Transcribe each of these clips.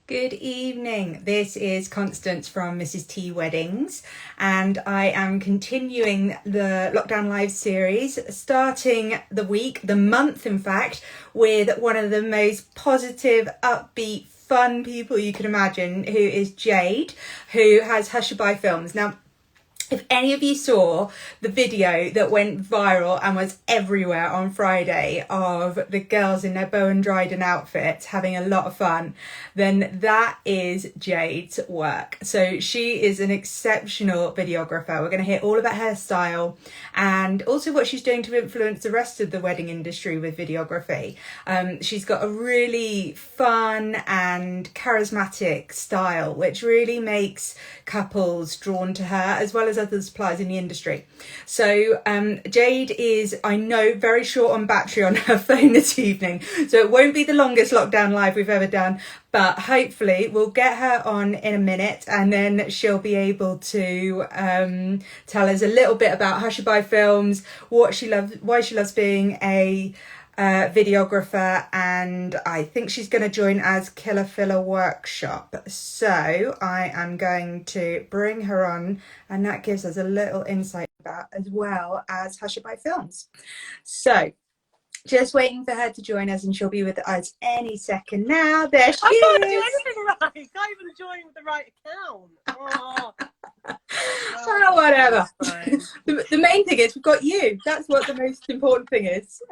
Good evening. This is Constance from Mrs. T Weddings, and I am continuing the Lockdown Live series, starting the month, in fact, with one of the most positive, upbeat, fun people you can imagine, who is Jade, who has Hushabyefilms. Now, if any of you saw the video that went viral and was everywhere on Friday of the girls in their Bowen Dryden outfits having a lot of fun, then that is Jade's work. So she is an exceptional videographer. We're going to hear all about her style and also what she's doing to influence the rest of the wedding industry with videography. She's got a really fun and charismatic style, which really makes couples drawn to her, as well as other suppliers in the industry. So Jade is, I know, very short on battery on her phone this evening, so it won't be the longest Lockdown Live we've ever done, but hopefully we'll get her on in a minute and then she'll be able to tell us a little bit about Hushabyefilms, what she loves, why she loves being a videographer, and I think she's going to join as Killer Filler Workshop. So I am going to bring her on, and that gives us a little insight about as well as Hushabyefilms. So just waiting for her to join us, and she'll be with us any second now. There she I can't is. do anything right. Can't even join with the right account. Oh, whatever. The main thing is we've got you. That's what the most important thing is.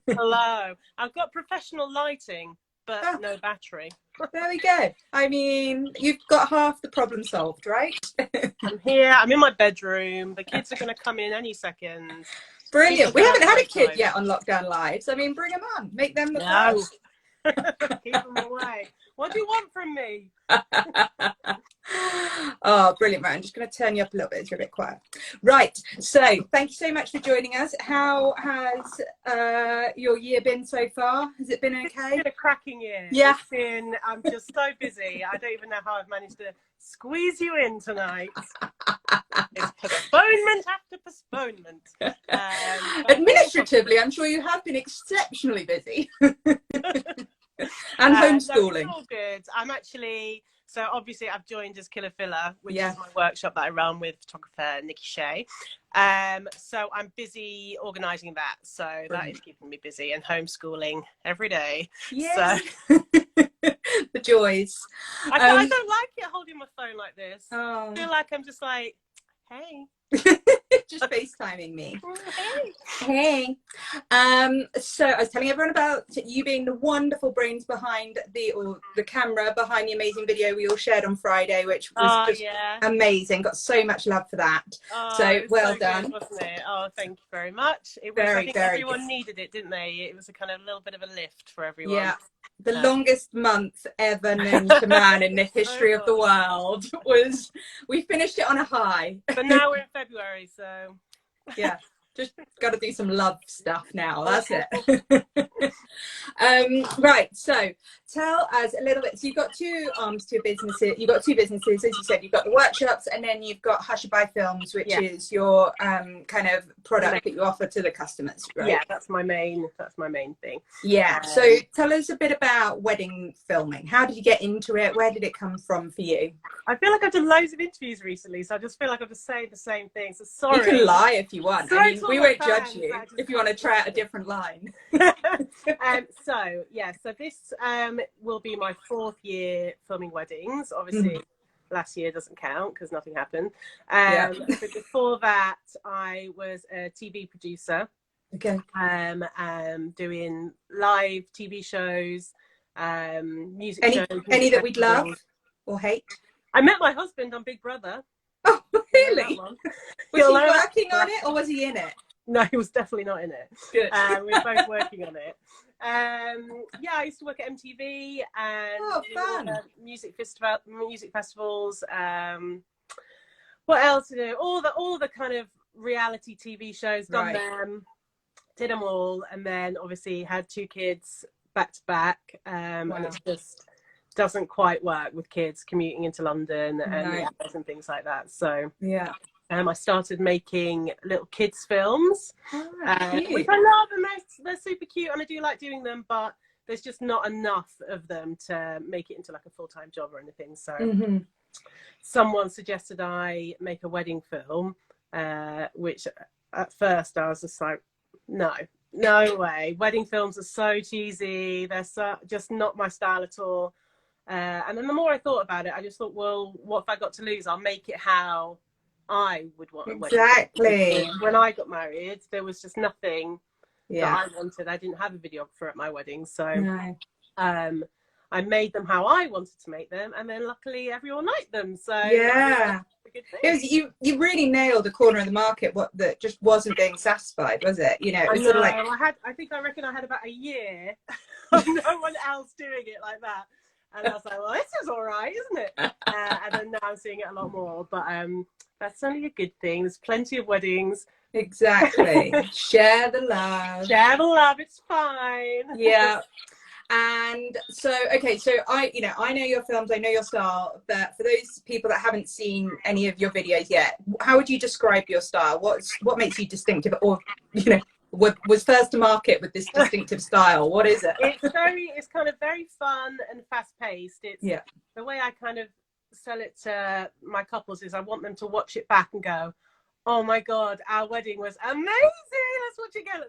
Hello. I've got professional lighting, but no battery. There we go. I mean, you've got half the problem solved, right? I'm here. I'm in my bedroom. The kids are going to come in any second. Brilliant. We haven't had a kid yet on Lockdown Live, so I mean, bring them on. Make them the first. Keep them away. What do you want from me? Oh, brilliant. Right, I'm just going to turn you up a little bit. It's a bit quiet. Right. So thank you so much for joining us. How has your year been so far? Has it been okay? It's been a cracking year. Yeah. I'm just so busy. I don't even know how I've managed to squeeze you in tonight. It's postponement after postponement. Administratively, I'm sure you have been exceptionally busy. And homeschooling. No, it's all good. I'm actually, so obviously I've joined as Killer Filler, which is my workshop that I run with photographer Nicki Shea. So I'm busy organising that. So that is keeping me busy, and homeschooling every day. Yeah. So. The joys. I don't like it holding my phone like this. I feel like I'm just like, hey. Just FaceTiming me. Hey. So I was telling everyone about you being the wonderful brains behind the camera behind the amazing video we all shared on Friday, which was just amazing. Got so much love for that. So well done. Good, wasn't it? Oh, thank you very much. It was, I think everyone needed it, didn't they? It was a kind of little bit of a lift for everyone. Yeah. The longest month ever known to man in the history of the world was, we finished it on a high. But now we're in February, so. Yeah, just got to do some love stuff now. That's it. Right, so tell us a little bit. So you've got two arms to your business. You've got two businesses, as you said. You've got the workshops, and then you've got Hushabyefilms, which is your kind of product that you offer to the customers, right? Yeah, that's my main thing. Yeah. So tell us a bit about wedding filming. How did you get into it? Where did it come from for you? I feel like I've done loads of interviews recently, so I just feel like I'm just saying the same thing. So sorry. You can lie if you want. I mean, we won't judge you if you want to try out a different line. So this will be my 4th year filming weddings. Obviously, last year doesn't count because nothing happened. But before that, I was a TV producer. Okay. Doing live TV shows, music shows. Any that we'd love or hate? I met my husband on Big Brother. Oh, really? Was he working on it or was he in it? No, he was definitely not in it. Good. We were both working on it. I used to work at MTV and fun. Music festivals. What else to do? All the kind of reality TV shows. Done them, did them all, and then obviously had 2 kids back to back, and it just doesn't quite work with kids commuting into London and things like that. So I started making little kids films, which I love, and they're super cute, and I do like doing them, but there's just not enough of them to make it into like a full-time job or anything. So someone suggested I make a wedding film, which at first I was just like, no way. Wedding films are so cheesy. They're just not my style at all. And then the more I thought about it, I just thought, well, what have I got to lose? I'll make it how I would want a wedding. Exactly. When I got married, there was just nothing that I wanted. I didn't have a videographer at my wedding, so I made them how I wanted to make them, and then luckily everyone liked them. So yeah, it was, you really nailed the corner of the market that just wasn't being satisfied, was it? You know, it was sort of like I reckon I had about a year of no one else doing it like that. And I was like, well, this is all right, isn't it? And then now I'm seeing it a lot more. But that's only a good thing. There's plenty of weddings. Exactly. Share the love. Share the love. It's fine. Yeah. And so, okay, so I know your films, I know your style, but for those people that haven't seen any of your videos yet, how would you describe your style? What makes you distinctive, or, you know, what was first to market with this distinctive style? What is it? It's kind of very fun and fast paced. It's the way I kind of sell it to my couples is I want them to watch it back and go, oh my God, our wedding was amazing. Let's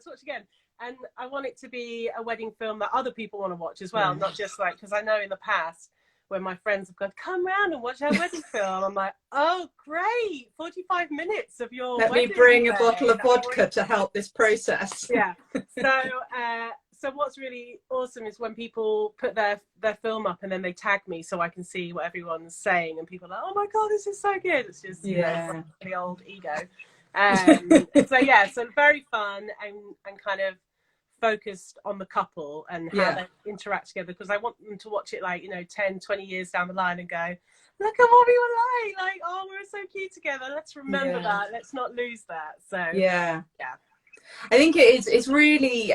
watch again. And I want it to be a wedding film that other people want to watch as well, not just like, because I know in the past when my friends have gone, come round and watch our wedding film, I'm like, oh great, 45 minutes of your Let wedding me bring day. a bottle of vodka to help this process. Yeah. So what's really awesome is when people put their film up and then they tag me so I can see what everyone's saying, and people are like, oh my God, this is so good. It's just you know, the old ego. So very fun and kind of focused on the couple and how they interact together, because I want them to watch it like, you know, 10, 20 years down the line and go, look at what we were like, oh, we were so cute together. Let's remember that. Let's not lose that. So yeah. I think it's really,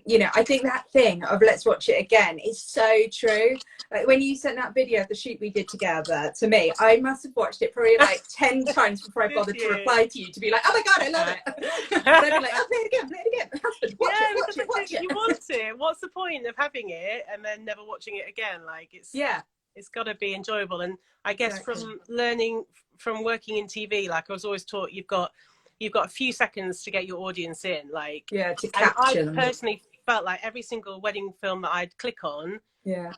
you know, I think that thing of let's watch it again is so true. Like when you sent that video of the shoot we did together to me, I must have watched it probably like 10 times before I bothered to reply to you to be like, oh my God, I love it. And I'd be like, oh, play it again. Husband, watch it. You want it. What's the point of having it and then never watching it again? Like it's got to be enjoyable. And I guess from working in TV, like I was always taught, you've got a few seconds to get your audience in, like to capture them. I personally felt like every single wedding film that I'd click on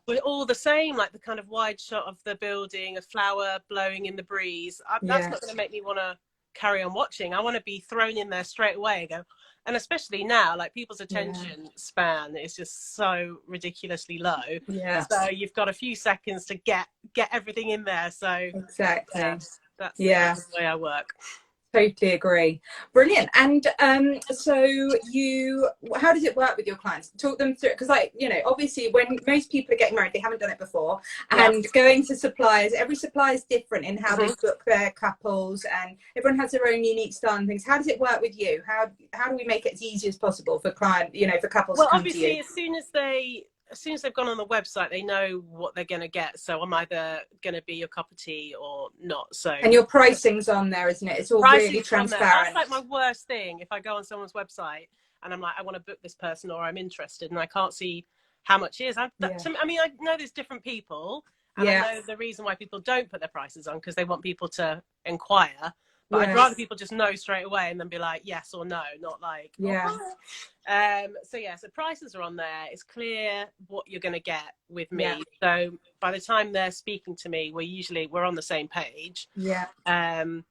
were all the same, like the kind of wide shot of the building, a flower blowing in the breeze. That's not going to make me want to carry on watching. I want to be thrown in there straight away and go. And especially now, like people's attention span is just so ridiculously low. So you've got a few seconds to get everything in there. So exactly, that's the way I work. Totally agree. Brilliant. And so how does it work with your clients? Talk them through, because like, you know, obviously when most people are getting married, they haven't done it before, and going to suppliers, every supplier is different in how they book their couples, and everyone has their own unique style and things. How does it work with you? How do we make it as easy as possible for for couples to come to you? Obviously as soon as they've gone on the website, they know what they're going to get. So I'm either going to be your cup of tea or not. So and your pricing's on there, isn't it? It's all really transparent. That's like my worst thing. If I go on someone's website and I'm like, I want to book this person, or I'm interested, and I can't see how much it is. I know there's different people, and I know the reason why people don't put their prices on, because they want people to inquire. But I'd rather people just know straight away and then be like yes or no, not like so prices are on there. It's clear what you're going to get with me. So by the time they're speaking to me, we're on the same page. And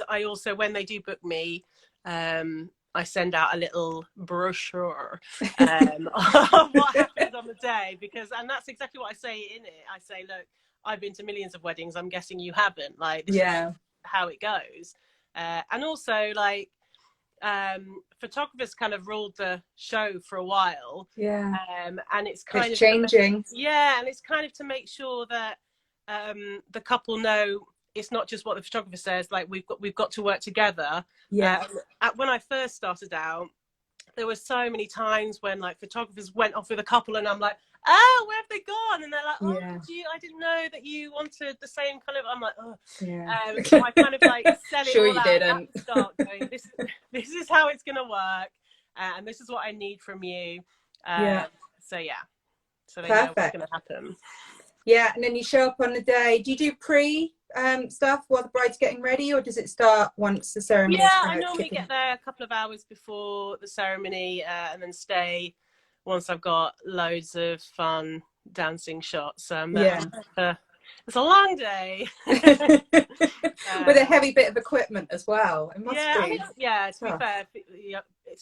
I also, when they do book me, I send out a little brochure of what happens on the day, and that's exactly what I say in it. I say, look, I've been to millions of weddings. I'm guessing you haven't. Like, this is how it goes. And also, like, photographers kind of ruled the show for a while. And it's kind of changing. And it's kind of to make sure that the couple know it's not just what the photographer says. Like, we've got to work together. When I first started out, there were so many times when like photographers went off with a couple, and I'm like, oh, where have they gone? And they're like, oh, I didn't know that you wanted the same kind of. I'm like, oh, so I kind of like sell it all out at the start, going, this is how it's gonna work, and this is what I need from you. So yeah, so they know what's Perfect. going to happen. Yeah, and then you show up on the day. Do you do pre stuff while the bride's getting ready, or does it start once the ceremony's Yeah, I kind of normally kicking? get there a couple of hours before the ceremony, and then stay once I've got loads of fun dancing shots. Yeah. It's a long day. With a heavy bit of equipment as well. It must Yeah, I be mean, yeah, to be tough. fair,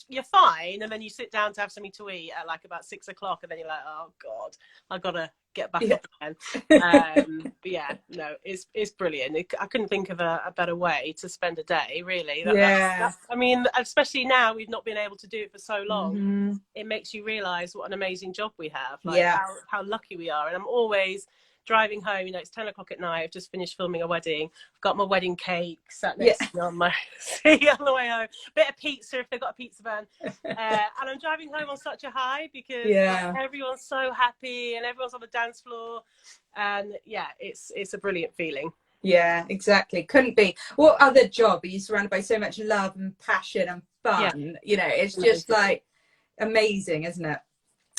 you're fine, and then you sit down to have something to eat at like about 6 o'clock, and then you're like, oh god, I gotta get back Yeah. up again. But yeah, no, it's brilliant. I couldn't think of a better way to spend a day, really. That's, I mean, especially now we've not been able to do it for so long. Mm-hmm. It makes you realise what an amazing job we have, like Yeah. how lucky we are. And I'm always driving home, you know, it's 10 o'clock at night, I've just finished filming a wedding, I've got my wedding cake sat next to me on my seat on the way home, bit of pizza if they've got a pizza van, and I'm driving home on such a high because like, everyone's so happy and everyone's on the dance floor, and yeah, it's a brilliant feeling. Yeah, exactly. Couldn't be. What other job are you surrounded by so much love and passion and fun? You know, it's just like amazing, isn't it?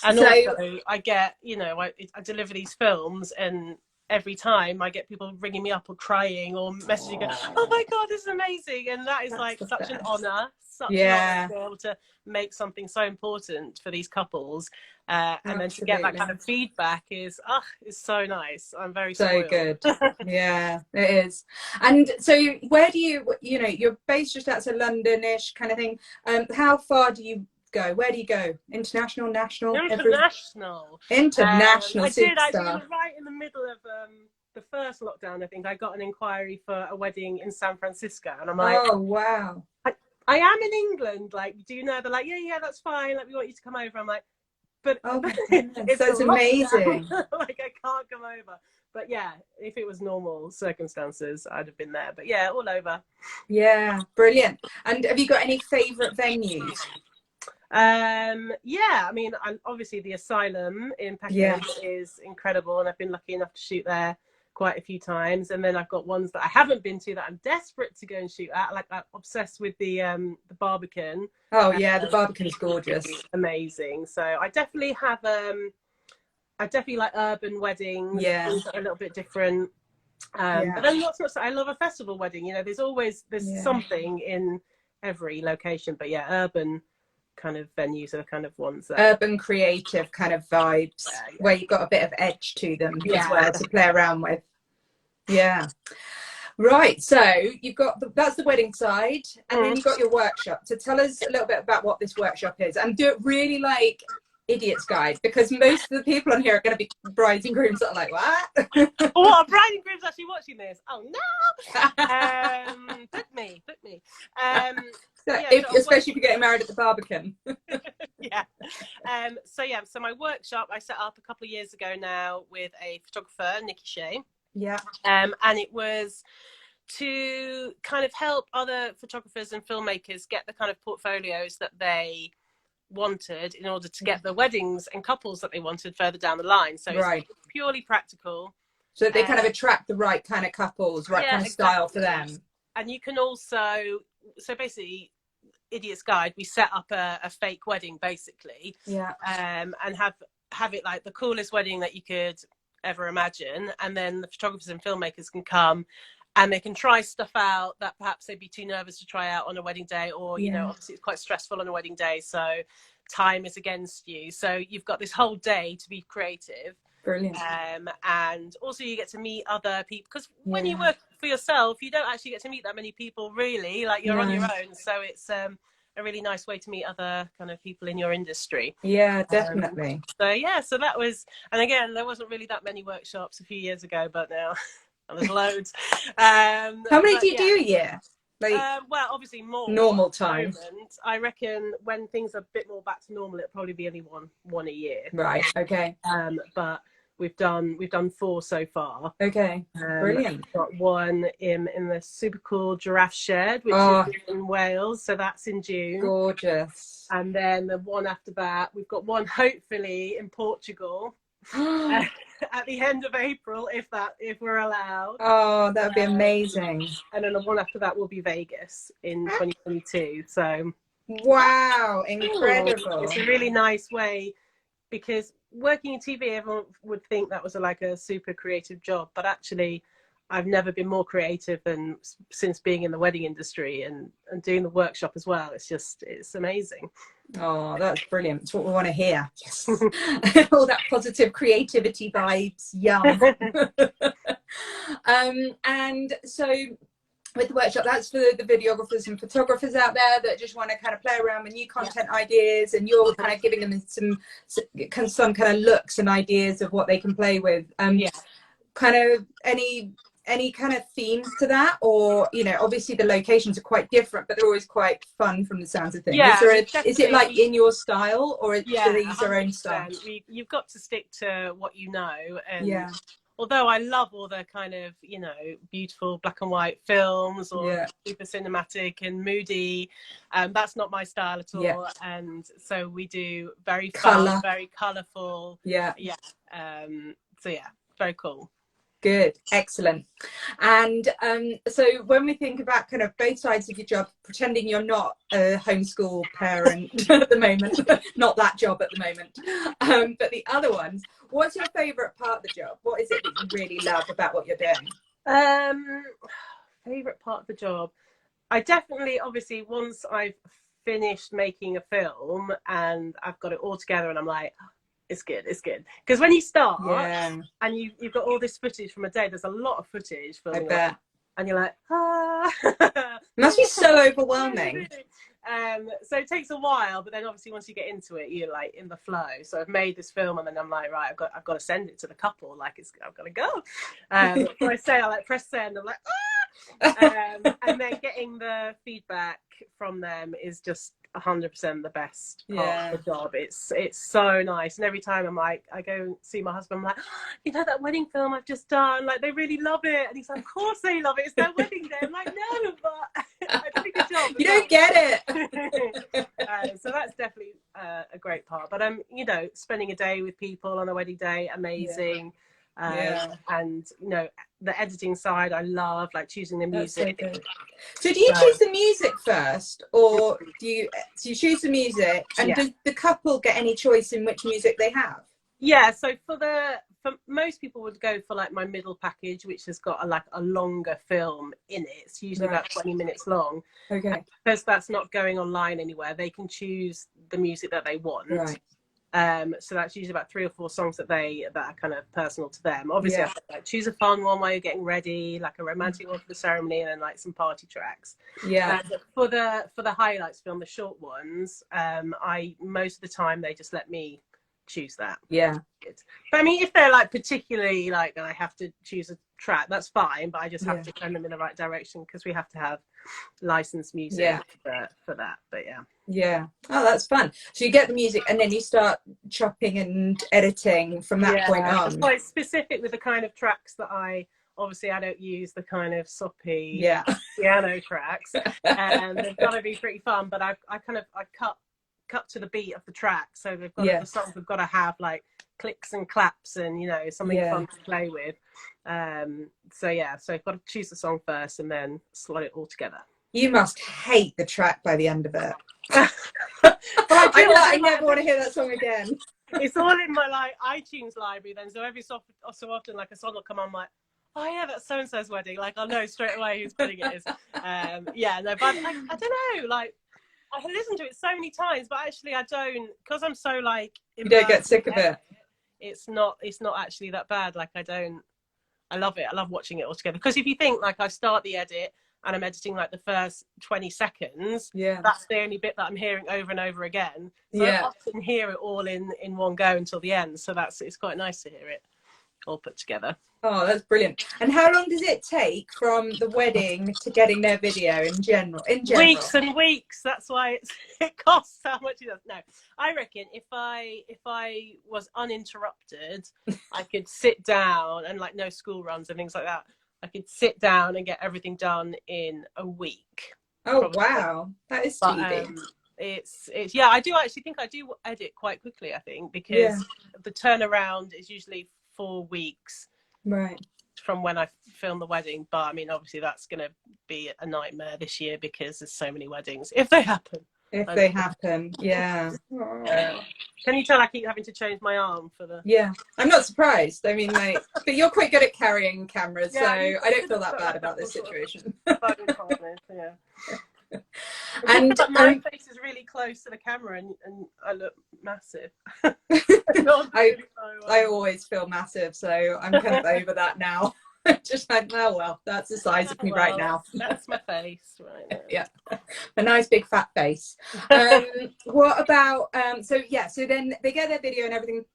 And so, also, I get, you know, I deliver these films, and every time I get people ringing me up or crying or messaging, going, "Oh my god, this is amazing!" And that is like such an honor, such an honor to be able to make something so important for these couples, and then to get that kind of feedback is so nice. I'm very spoiled. Good. Yeah, it is. And so, where do you know, you're based just outside London-ish kind of thing. How far do you go? Where do you go? International, national? International. International. I did actually, right in the middle of the first lockdown, I think I got an inquiry for a wedding in San Francisco, and I'm like, oh wow, I am in England, like, do you know? They're like, yeah, that's fine, like, we want you to come over. I'm like, but it's amazing. Like, I can't come over. But yeah, if it was normal circumstances, I'd have been there. But yeah, all over. Yeah, brilliant. And have you got any favorite venues? Yeah, I mean, obviously the Asylum in Peckham is incredible, and I've been lucky enough to shoot there quite a few times. And then I've got ones that I haven't been to that I'm desperate to go and shoot at. Like, I'm obsessed with the Barbican. Oh yeah, the Barbican is gorgeous, amazing. So I definitely have I definitely like urban weddings. Yeah, things that are a little bit different. But then I love a festival wedding. You know, there's something in every location. But yeah, urban kind of venues are the kind of ones that urban creative kind of vibes, where you've got a bit of edge to them as well to play around with. Yeah. Right, so you've got that's the wedding side, and then you've got your workshop. So tell us a little bit about what this workshop is, and do it really like Idiot's Guide, because most of the people on here are going to be brides and grooms that are like, what? What, bride and groom's actually watching this? Oh no! Book me. Especially if you're getting married at the Barbican. So my workshop I set up a couple of years ago now with a photographer, Nicki Shea. And it was to kind of help other photographers and filmmakers get the kind of portfolios that they wanted in order to get the weddings and couples that they wanted further down the line. So it's purely practical. So they kind of attract the right kind of couples, right kind of style for them. And you can also, so basically, Idiot's Guide, we set up a fake wedding basically, and have it like the coolest wedding that you could ever imagine, and then the photographers and filmmakers can come and they can try stuff out that perhaps they'd be too nervous to try out on a wedding day, or you know, obviously it's quite stressful on a wedding day, so time is against you, so you've got this whole day to be creative. Brilliant. And also you get to meet other people, because when you work for yourself you don't actually get to meet that many people really, like you're on your own, so it's a really nice way to meet other kind of people in your industry. Yeah, definitely. So that was, and again, there wasn't really that many workshops a few years ago, but now there's loads. How many do you do a year? Like, well, obviously more normal time. I reckon when things are a bit more back to normal, it'll probably be only one a year. Right. Okay. But we've done 4 so far. Okay. Brilliant. We've got one in the super cool Giraffe Shed, which is in Wales, so that's in June. Gorgeous. And then the one after that, we've got one hopefully in Portugal. At the end of April, if we're allowed. Oh, that would be amazing. And then the one after that will be Vegas in 2022. So wow, incredible. It's a really nice way because working in TV, everyone would think that was like a super creative job, but actually I've never been more creative than since being in the wedding industry and doing the workshop as well. It's amazing. Oh, that's brilliant. It's what we want to hear. Yes. All that positive creativity vibes. Yum. And so with the workshop, that's for the videographers and photographers out there that just want to kind of play around with new content ideas, and you're kind of giving them some kind of looks and ideas of what they can play with. Kind of any kind of themes to that, or obviously the locations are quite different, but they're always quite fun from the sounds of things. Is it like in your style, or are these their own style? You've got to stick to what you know, and although I love all the kind of beautiful black and white films or super cinematic and moody, that's not my style at all. And so we do very fun, very colourful. So very cool. Good, excellent. And so when we think about kind of both sides of your job, pretending you're not a homeschool parent at the moment, not that job at the moment, but the other ones, what's your favourite part of the job? What is it that you really love about what you're doing? Favourite part of the job? I definitely, obviously, once I've finished making a film and I've got it all together and I'm like, it's good. Because when you start and you've got all this footage from a day, there's a lot of footage. I bet. And you're like, It must be so overwhelming. So it takes a while, but then obviously once you get into it, you're like in the flow. So I've made this film, and then I'm like, right, I've got to send it to the couple. Like I've got to go. So I like press send. I'm like, and then getting the feedback from them is just 100% the best part of the job. It's so nice, and every time I'm like, I go and see my husband, I'm like, that wedding film I've just done, like they really love it, and he's like, of course they love it, it's their wedding day. I'm like, no, but I did a good job. You don't get it. So that's definitely a great part. But spending a day with people on a wedding day, amazing. And the editing side I love, like choosing the music. So do you choose the music first, or do you choose the music, and does the couple get any choice in which music they have? So for most people would go for like my middle package, which has got a longer film in it. It's usually about 20 minutes long. Okay. Because that's not going online anywhere, they can choose the music that they want. So that's usually about 3 or 4 songs that are kind of personal to them. Obviously, I have to, like, choose a fun one while you're getting ready, like a romantic one for the ceremony, and then like some party tracks. For the highlights film, the short ones, most of the time they just let me choose that. But I mean, if they're like particularly like I have to choose a track, that's fine, but I just have to send them in the right direction, because we have to have licensed music for that. But oh, that's fun. So you get the music and then you start chopping and editing from that point on. It's quite specific with the kind of tracks that I don't use the kind of soppy piano tracks, and they've got to be pretty fun, but I cut to the beat of the track, so they've got the songs have got to have like clicks and claps and something fun to play with. So I've got to choose the song first and then slot it all together. You must hate the track by the end of it. I never want to hear that song again. It's all in my iTunes library then, so every so often like a song will come on, like, oh yeah, that's so and so's wedding, like I'll know straight away whose wedding it is. But I don't know, like I listened to it so many times, but actually I don't, because I'm so like you don't get sick of it. It's not actually that bad. Like I love it. I love watching it all together, because if you think like I start the edit and I'm editing like the first 20 seconds, that's the only bit that I'm hearing over and over again. So I often hear it all in one go until the end. So it's quite nice to hear it all put together. Oh, that's brilliant. And how long does it take from the wedding to getting their video in general? Weeks and weeks. That's why it costs how much it does. No, I reckon if I was uninterrupted, I could sit down, and like no school runs and things like that, I could sit down and get everything done in a week. Oh, probably. Wow. That is speedy. It's I do actually think I do edit quite quickly, I think, because the turnaround is usually 4 weeks from when I film the wedding. But I mean, obviously that's going to be a nightmare this year because there's so many weddings, if they happen. if they happen. Yeah. Can you tell I keep having to change my arm for the... Yeah, I'm not surprised. I mean, like, but you're quite good at carrying cameras, so I don't feel that bad about this situation. Yeah. And my face is really close to the camera, and I look massive. I always feel massive, so I'm kind of over that now. Just like, oh well, that's the size of me right now. That's my face right now. Yeah, a nice big fat face. What about so then they get their video and everything.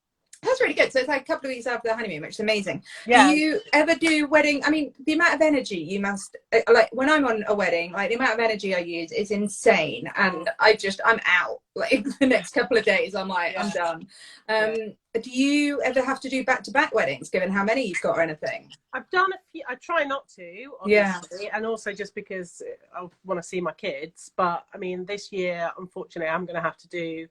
That's really good. So it's like a couple of weeks after the honeymoon, which is amazing. Yeah. Do you ever do wedding? I mean, the amount of energy you must, like when I'm on a wedding, like the amount of energy I use is insane. And I'm out. Like the next couple of days, I'm like, I'm done. Do you ever have to do back-to-back weddings, given how many you've got or anything? I've done a few. I try not to, obviously, and also just because I want to see my kids. But I mean, this year, unfortunately, I'm going to have to do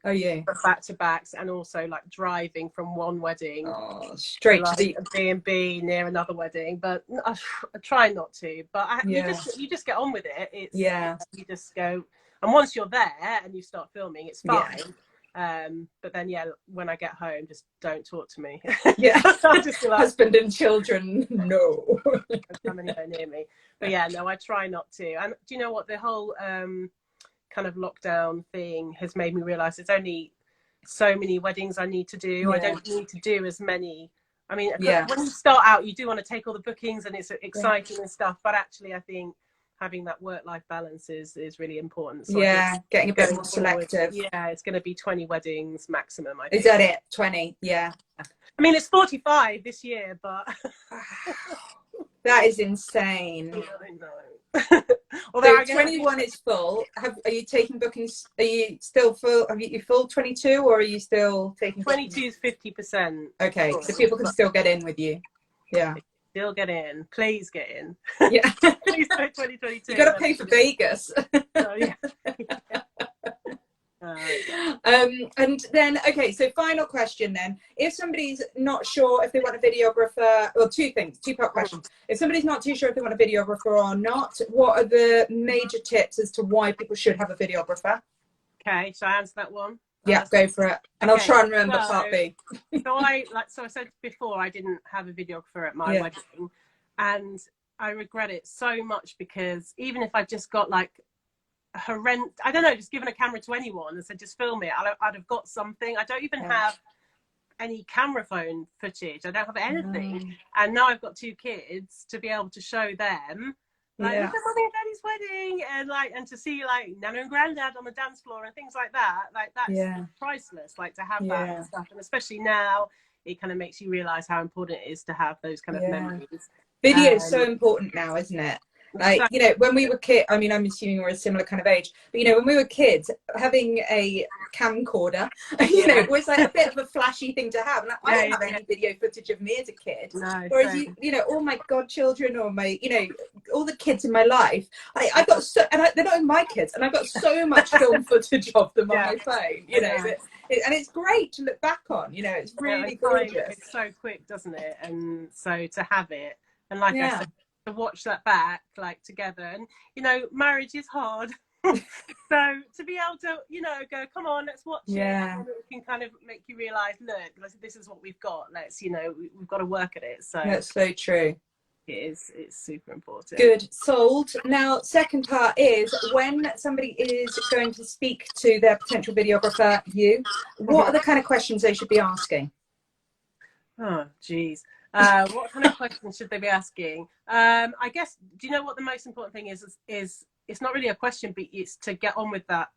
back-to-backs, and also like driving from one wedding straight to a B&B near another wedding. But I try not to. But you just get on with it. It's you just go, and once you're there and you start filming, it's fine. But then when I get home, just don't talk to me. Just like, husband and children, no. Don't come anywhere near me. But I try not to. And do you know what, the whole kind of lockdown thing has made me realize there's only so many weddings I need to do. I don't need to do as many. I mean, when you start out, you do want to take all the bookings and it's exciting and stuff, but actually I think having that work-life balance is really important. So getting a bit more selective. It's going to be 20 weddings maximum, I think. Is that it? 20? Yeah. I mean, it's 45 this year, but that is insane. I know. Although 21 is full. Are you taking bookings? Are you still full? Have you full 22, or are you still taking? 22 is 50%. Okay, so people can still get in with you. Yeah. Still get in. Please get in. Yeah. Please go 2022. You got to pay for Vegas. And then, so final question then. If somebody's not sure if they want a videographer, well, two-part question. If somebody's not too sure if they want a videographer or not, what are the major tips as to why people should have a videographer? Okay, so I answer that one. Yeah, go for it. And I'll try and remember part B. So I said before, I didn't have a videographer at my wedding, and I regret it so much, because even if I just got like horrendous, I don't know, just given a camera to anyone and said just film it, I'd have got something. I don't even have any camera phone footage. I don't have anything. And now I've got 2 kids to be able to show them. Like, look at Mummy and Daddy's wedding, and to see like Nana and Granddad on the dance floor and things like that. Like that's priceless. Like to have that and stuff, and especially now, it kind of makes you realise how important it is to have those kind of memories. Video is so important now, isn't it? Like, you know, when we were kids, I mean, I'm assuming we're a similar kind of age, but, you know, when we were kids, having a camcorder, you know, was like a bit of a flashy thing to have. And I don't have any video footage of me as a kid. No, whereas, you know, all my godchildren or my, you know, all the kids in my life, I got so, and they're not even my kids, and I've got so much film footage of them on my phone, you know, and it's great to look back on, you know, it's really gorgeous. It's so quick, doesn't it? And so to have it, and like I said, to watch that back like together, and you know, marriage is hard. So to be able to, you know, go, come on, let's watch it, and it can kind of make you realize, look, this is what we've got, let's, you know, we've got to work at it. So that's so true. It's super important. Good, sold. Now, second part is when somebody is going to speak to their potential videographer, what are the kind of questions they should be asking? Oh geez. What kind of questions should they be asking? I guess, do you know what the most important thing is it's not really a question, but it's to get on with that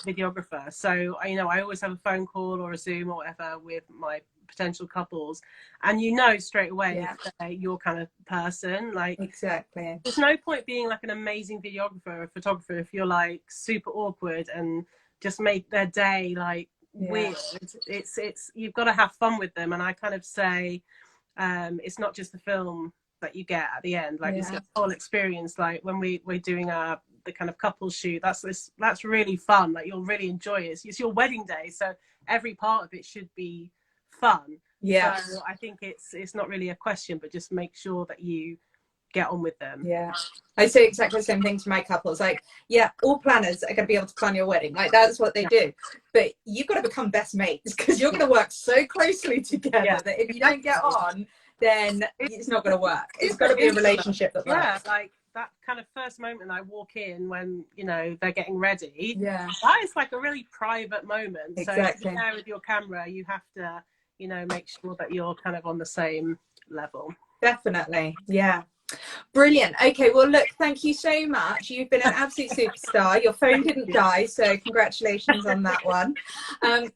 videographer. So, you know, I always have a phone call or a Zoom or whatever with my potential couples, and you know straight away if they're your kind of person. Like, exactly. There's no point being like an amazing videographer or photographer if you're like super awkward and just make their day like weird. It's you've got to have fun with them, and I kind of say, it's not just the film that you get at the end, like it's the whole experience. Like when we're doing the kind of couple shoot, that's really fun, like you'll really enjoy it. It's your wedding day, so every part of it should be fun. So I think it's not really a question, but just make sure that you get on with them. Yeah, I say exactly the same thing to my couples. Like, yeah, all planners are going to be able to plan your wedding. Like, that's what they do. But you've got to become best mates, because you're going to work so closely together that if you don't get on, then it's not going to work. It's got to be a relationship that works. Yeah, like that kind of first moment I walk in when, you know, they're getting ready. Yeah, that is like a really private moment. Exactly. So if you're there with your camera, you have to, you know, make sure that you're kind of on the same level. Definitely. Yeah. Brilliant. Okay, well, look, thank you so much. You've been an absolute superstar. Your phone didn't die, so congratulations on that one.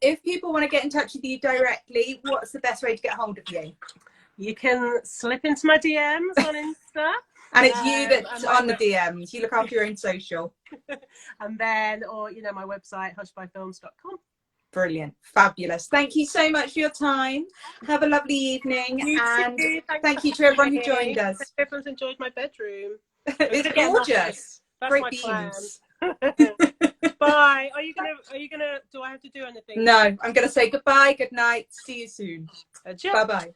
If people want to get in touch with you directly, what's the best way to get hold of you? You can slip into my DMs on Insta. And it's you that's on the DMs. You look after your own social. And then, or, you know, my website, hushabyefilms.com. Brilliant. Fabulous. Thank you so much for your time. Have a lovely evening. And thank you to everyone who joined us. Everyone's enjoyed my bedroom. It's gorgeous. That's Great my beams. Bye. Are you gonna do I have to do anything? No, I'm gonna say goodbye, good night, see you soon. Adieu. Bye bye.